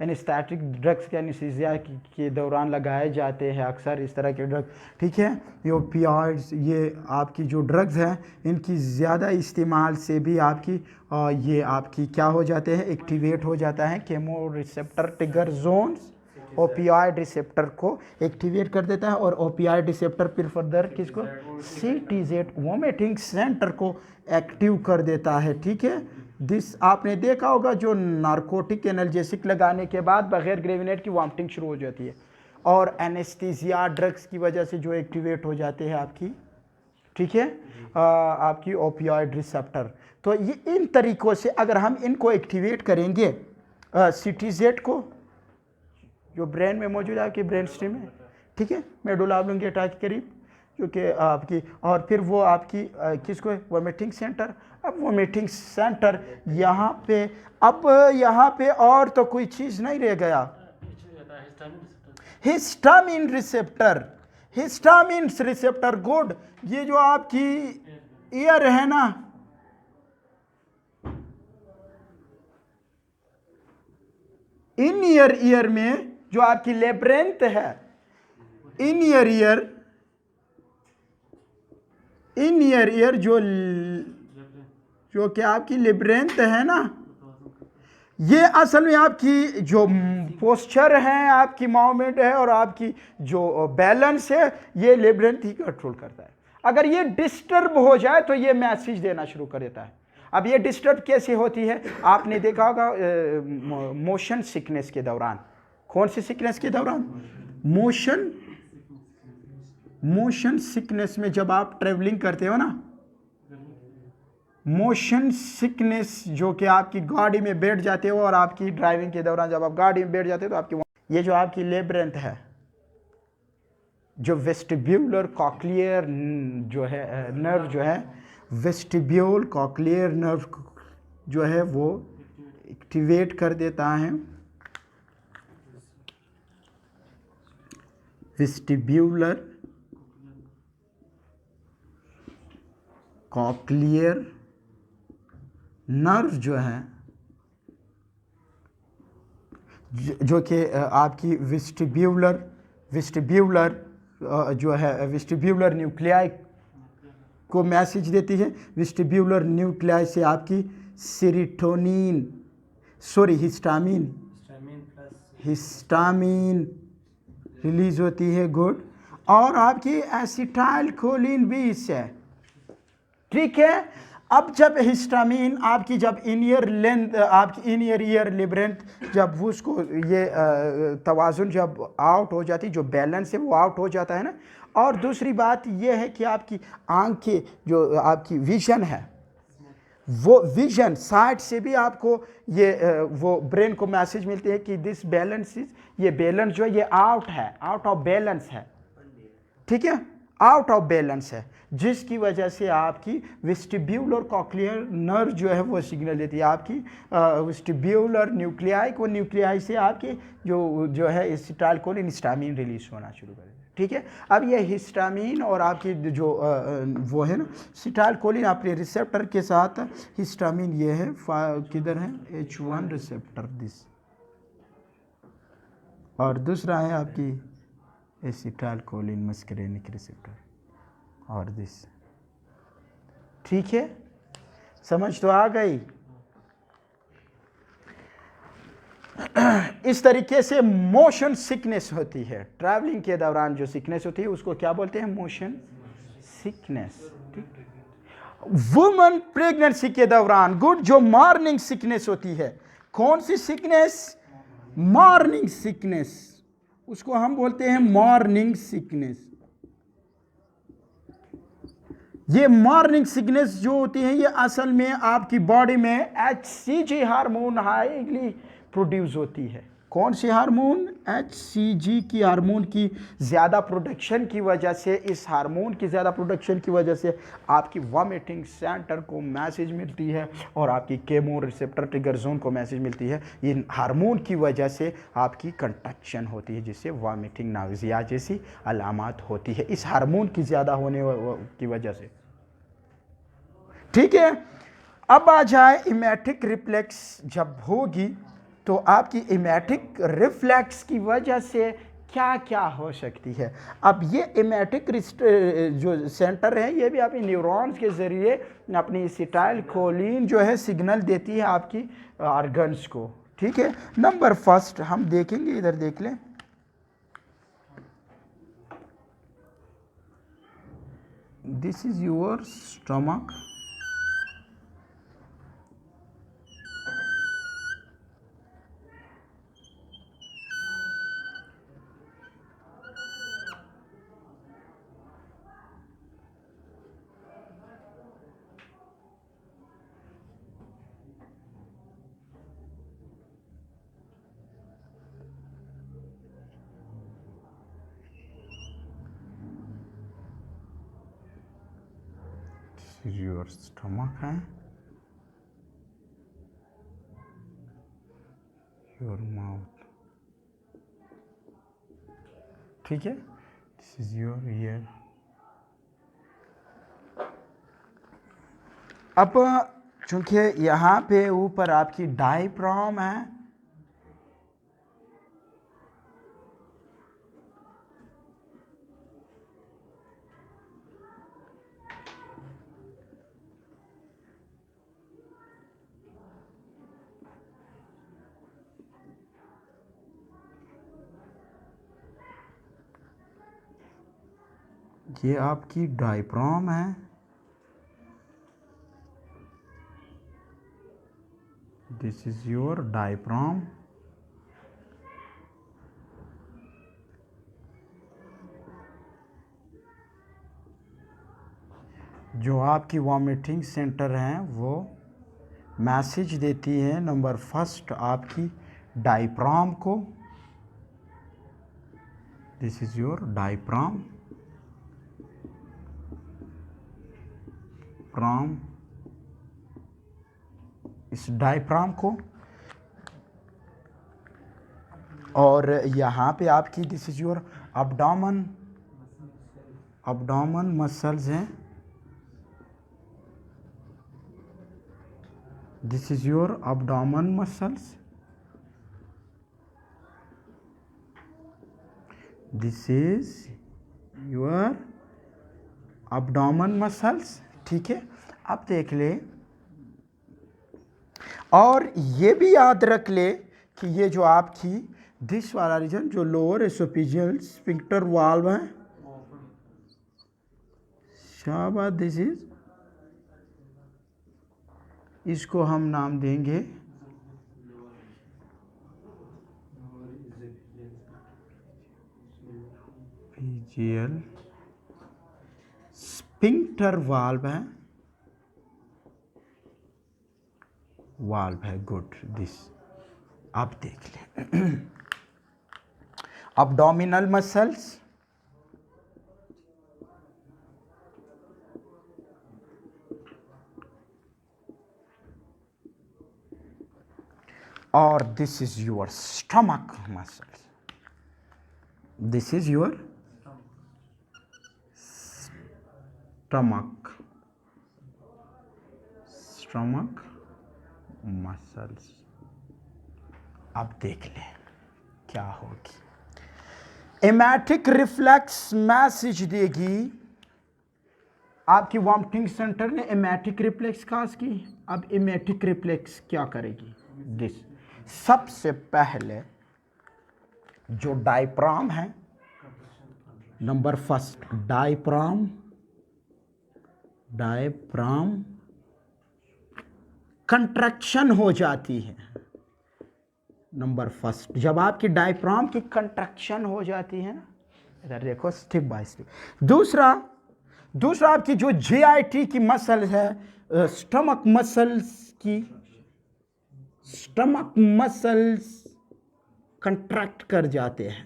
एनेस्थेटिक ड्रग्स के एनेस्थीसिया के दौरान लगाए जाते हैं अक्सर इस तरह के ड्रग। ठीक है, ये ओपियाइड्स, ये आपकी जो ड्रग्स हैं इनकी ज़्यादा इस्तेमाल से भी आपकी ये आपकी क्या हो जाते हैं, एक्टिवेट हो जाता है chemoreceptor trigger zones, opioid receptor को एक्टिवेट कर देता है और ओपियाइड रिसेप्टर फिर फर्दर किसको, CTZ वोमिटिंग सेंटर को एक्टिव कर देता है। ठीक है, दिस आपने देखा होगा जो नार्कोटिक एनाल्जेसिक लगाने के बाद बगैर ग्रेविनेट की वॉमिटिंग शुरू हो जाती है, और एनेस्थीसिया ड्रग्स की वजह से जो एक्टिवेट हो जाते हैं आपकी, ठीक है, आपकी ओपियाइड रिसेप्टर। तो ये इन तरीकों से अगर हम इनको एक्टिवेट करेंगे, CTZ को जो ब्रेन में मौजूद है आपकी ब्रेन स्ट्रीम में, ठीक है, मेडुला ऑब्लोंगेटा के करीब, जो कि आपकी, और फिर वो आपकी किसको, वोमिटिंग सेंटर। अब वोमिटिंग सेंटर यहाँ पे, अब यहाँ पे और तो कोई चीज़ नहीं रह गया, हिस्टामिन रिसेप्टर। गुड। ये जो आपकी ईयर है ना, इन ईयर में जो आपकी लेब्रेंथ है, इन ईयर जो कि आपकी लेब्रेंथ है ना, ये असल में आपकी जो पोस्चर है, आपकी मूवमेंट है और आपकी जो बैलेंस है, ये लेब्रेंथ ही कंट्रोल करता है। अगर ये डिस्टर्ब हो जाए तो ये मैसेज देना शुरू कर देता है। अब ये डिस्टर्ब कैसे होती है, आपने देखा होगा मोशन सिकनेस के दौरान। कौन सी सिकनेस के दौरान, मोशन सिकनेस में जब आप ट्रेवलिंग करते हो ना, मोशन सिकनेस जो कि आपकी गाड़ी में बैठ जाते हो और आपकी ड्राइविंग के दौरान जब आप गाड़ी में बैठ जाते हो तो आपकी ये जो आपकी लेब्रेंथ है, जो वेस्टिब्यूलर कॉक्लियर जो है नर्व जो है, वेस्टिब्यूल कॉक्लियर नर्व जो है वो एक्टिवेट कर देता है वेस्टिब्यूलर कॉक्लियर नर्व जो है, जो कि आपकी वेस्टिब्यूलर जो है वेस्टिब्यूलर न्यूक्लियाई को मैसेज देती है। वेस्टिब्यूलर न्यूक्लियाई से आपकी हिस्टामीन रिलीज होती है। गुड। और आपकी एसिटाइल कोलिन भी इससे, ठीक है। अब जब हिस्टामीन आपकी जब इनियर लेंथ आपकी इनियर ईयर लिबरेंथ जब उसको ये तवाजुन जब आउट हो जाती, जो बैलेंस है वो आउट हो जाता है ना। और दूसरी बात ये है कि आपकी आंखें जो आपकी विजन है, वो विजन साइड से भी आपको ये वो ब्रेन को मैसेज मिलती है कि दिस बैलेंस इज, ये बैलेंस जो है ये आउट है, आउट ऑफ बैलेंस है, ठीक है, आउट ऑफ बैलेंस है, जिसकी वजह से आपकी वेस्टिब्यूलर कॉक्लियर नर्व जो है वो सिग्नल देती है आपकी वेस्टिब्यूलर न्यूक्लियाई को, न्यूक्लियाई से आपके जो है एसिटाइलकोलिन हिस्टामीन रिलीज होना शुरू कर देती है, ठीक है। अब ये हिस्टामीन और आपकी जो वो है ना एसिटाइलकोलिन अपने रिसेप्टर के साथ, हिस्टामीन ये है किधर है H1 रिसेप्टर दिस, और दूसरा है आपकी एसिटाइलकोलिन मस्करेनिक रिसेप्टर और दिस, ठीक है। समझ तो आ गई। इस तरीके से मोशन सिकनेस होती है, ट्रैवलिंग के दौरान जो सिकनेस होती है उसको क्या बोलते हैं, मोशन सिकनेस, ठीक। वुमन प्रेगनेंसी के दौरान गुड जो मॉर्निंग सिकनेस होती है, कौन सी सिकनेस, मॉर्निंग सिकनेस, उसको हम बोलते हैं मॉर्निंग सिकनेस। ये मॉर्निंग सिकनेस जो होती है ये असल में आपकी बॉडी में HCG हार्मोन हाईली प्रोड्यूस होती है। कौन सी हार्मोन, HCG की हार्मोन की ज़्यादा प्रोडक्शन की वजह से, इस हार्मोन की ज़्यादा प्रोडक्शन की वजह से आपकी वॉमिटिंग सेंटर को मैसेज मिलती है और आपकी केमो रिसेप्टर ट्रिगर जोन को मैसेज मिलती है। इन हार्मोन की वजह से आपकी कंट्रक्शन होती है, जिससे वॉमिटिंग नाउजिया जैसी अलामात होती है, इस हार्मोन की ज़्यादा होने की वजह से, ठीक है। अब आ जाए इमेटिक रिफ्लेक्स जब होगी तो आपकी इमेटिक रिफ्लेक्स की वजह से क्या क्या हो सकती है। अब ये इमेटिक जो सेंटर है ये भी अपनी न्यूरॉन्स के ज़रिए अपनी एसिटाइलकोलिन जो है सिग्नल देती है आपकी ऑर्गन्स को, ठीक है। नंबर फर्स्ट हम देखेंगे, इधर देख लें, this is your stomach, your stomach है, योर माउथ, ठीक है, दिस इज योर ईयर। अब चूंकि यहाँ पे ऊपर आपकी डायफ्राम है, ये आपकी डायफ्राम है, दिस इज योर डायफ्राम, जो आपकी वॉमिटिंग सेंटर हैं वो मैसेज देती है नंबर फर्स्ट आपकी डायफ्राम को, दिस इज योर डायफ्राम, इस डायफ्राम को, और यहाँ पे आपकी this is your abdomen muscles हैं, this is your abdomen muscles, this is your abdomen muscles. ठीक है, अब देख ले और ये भी याद रख ले कि ये जो आपकी दिस वाला रीजन जो लोअर एसोफेजियल स्फिंक्टर वाल्व है, शाबाश, दिस इज, इसको हम नाम देंगे एसोफेजियल स्फिंक्टर वाल्व है, गुड, दिस। आप देख ले abdominal मसल्स, और this is your stomach muscles, this is your stomach muscles. अब देख ले क्या होगी, एमेटिक रिफ्लेक्स मैसेज देगी आपकी वॉमिटिंग सेंटर ने एमेटिक रिफ्लेक्स काज की। अब एमेटिक रिफ्लेक्स क्या करेगी, दिस, सबसे पहले जो डायफ्राम है, नंबर फर्स्ट डायफ्राम कंट्रैक्शन हो जाती है। नंबर फर्स्ट, जब आपकी डायफ्राम की कंट्रैक्शन हो जाती है ना, इधर देखो स्टेप बाय स्टेप। दूसरा आपकी जो जीआईटी की मसल है, स्टमक मसल्स कंट्रैक्ट कर जाते हैं।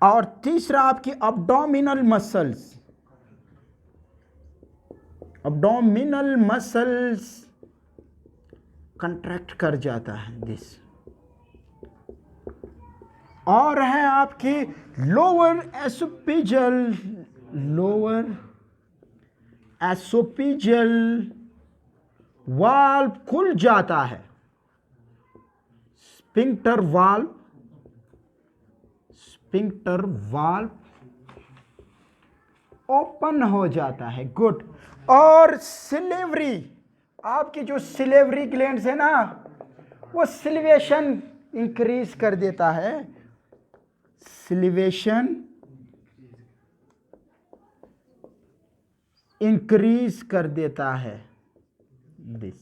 और तीसरा आपकी abdominal मसल्स कंट्रैक्ट कर जाता है, दिस। और है आपकी लोअर एसोफेजियल वाल्व खुल जाता है, स्फिंक्टर वाल्व ओपन हो जाता है, गुड। और सिलेवरी, आपकी जो सिलेवरी ग्लैंड्स है ना, वो सिलिवेशन इंक्रीज कर देता है, सिलिवेशन इंक्रीज कर देता है, दिस।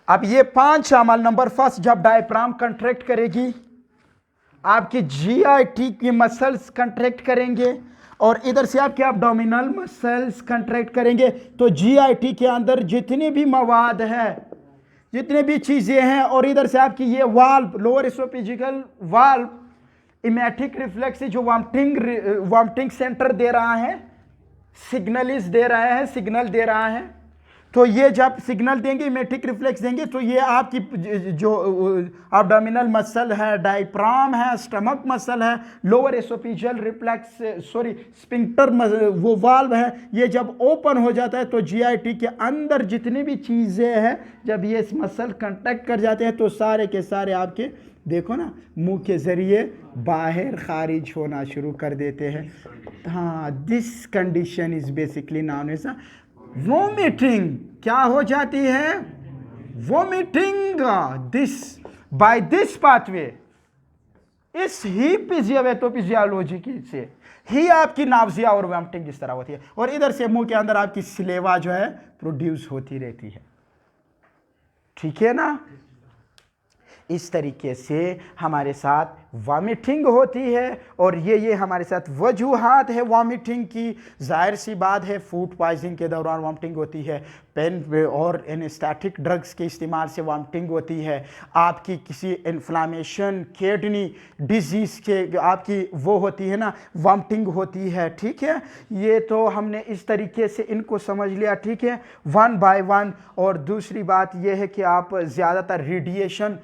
अब ये 5 अमल, नंबर फर्स्ट, जब डायफ्राम कंट्रैक्ट करेगी, आपकी जीआईटी की मसल्स कंट्रैक्ट करेंगे और इधर से आपके एब्डोमिनल मसल्स कंट्रैक्ट करेंगे, तो जीआईटी के अंदर जितनी भी मवाद है, जितनी भी चीज़ें हैं, और इधर से आपकी ये valve, lower oesophageal valve, emetic reflex से जो वॉमिटिंग सेंटर दे रहा है, सिग्नल दे रहा है, तो ये जब सिग्नल देंगे, इमेटिक रिफ्लेक्स देंगे, तो ये आपकी जो एब्डोमिनल मसल है, डायफ्राम है, स्टमक मसल है, लोअर एसोफेजियल स्फिंक्टर वो वाल्व है, ये जब ओपन हो जाता है तो जीआईटी के अंदर जितनी भी चीज़ें हैं, जब ये मसल कांटेक्ट कर जाते हैं तो सारे के सारे आपके देखो ना मुंह के ज़रिए बाहर खारिज होना शुरू कर देते हैं। हाँ, this condition is basically known as vomiting. क्या हो जाती है? Vomiting. This by this pathway, इस ही फिजियोलॉजी की से ही आपकी नावजिया और वोमिटिंग इस तरह होती है, और इधर से मुंह के अंदर आपकी सलेवा जो है प्रोड्यूस होती रहती है। ठीक है ना? इस तरीके से हमारे साथ वॉमिटिंग होती है, और ये हमारे साथ वजूहात है वॉमिटिंग की। जाहिर सी बात है फूड पॉइजनिंग के दौरान वॉमिटिंग होती है, पेन और एनेस्थेटिक ड्रग्स के इस्तेमाल से वॉमिटिंग होती है, आपकी किसी इन्फ्लामेशन किडनी डिजीज़ के आपकी वो होती है ना, वॉमिटिंग होती है। ठीक है, ये तो हमने इस तरीके से इनको समझ लिया। ठीक है, वन बाय वन। और दूसरी बात यह है कि आप ज़्यादातर रेडिएशन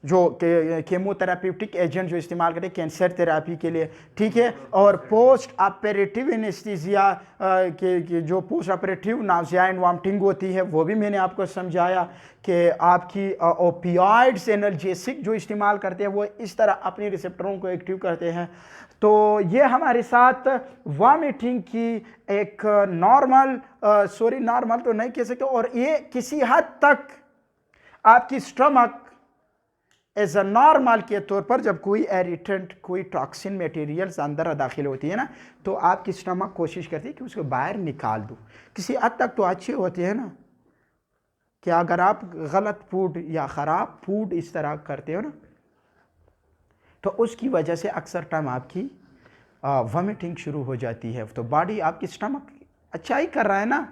जो केमोथेराप्यूटिक एजेंट जो इस्तेमाल करते हैं कैंसर थेरापी के लिए, ठीक है, और पोस्ट ऑपरेटिव एनेस्थीसिया के जो post operative nausea and vomiting होती है वो भी मैंने आपको समझाया कि आपकी ओपियाइड्स एनाल्जेसिक जो इस्तेमाल करते हैं वो इस तरह अपनी रिसेप्टरों को एक्टिव करते हैं। तो ये हमारे साथ वॉमिटिंग की एक नॉर्मल तो नहीं कह सकते, और ये किसी हद तक आपकी स्टमक एज अ नॉर्मल के तौर पर जब कोई इरिटेंट कोई टॉक्सिन मटेरियल्स अंदर दाखिल होती है ना, तो आपकी स्टमक कोशिश करती है कि उसको बाहर निकाल दो। किसी हद तक तो अच्छे होते हैं ना, कि अगर आप गलत फूड या ख़राब फूड इस तरह करते हो ना, तो उसकी वजह से अक्सर टाइम आपकी वॉमिटिंग शुरू हो जाती है। तो बॉडी आपकी स्टमक अच्छा ही कर रहा है ना।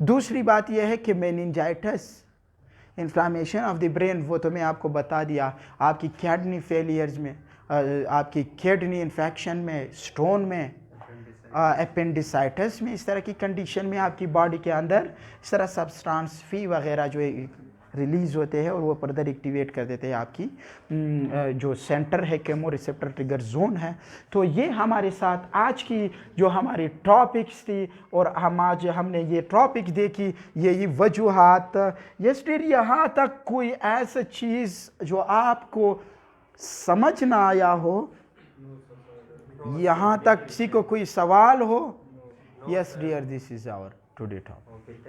दूसरी बात यह है कि meningitis, inflammation of the brain, वो तो मैं आपको बता दिया। आपकी किडनी फेलियर्स में, आपकी किडनी इन्फेक्शन में, स्टोन में, अपेंडिसाइटिस में, इस तरह की कंडीशन में आपकी बॉडी के अंदर इस तरह सब्सटेंस फी वगैरह जो रिलीज़ होते हैं और वो फर्दर एक्टिवेट कर देते हैं आपकी जो सेंटर है केमो रिसेप्टर ट्रिगर जोन है। तो ये हमारे साथ आज की जो हमारी टॉपिक्स थी, और हमने ये टॉपिक देखी, ये वजूहात। यस्टर यहाँ तक कोई ऐसा चीज़ जो आपको समझ ना आया हो, यहाँ तक किसी को कोई सवाल हो? Yes dear, this is our today topic.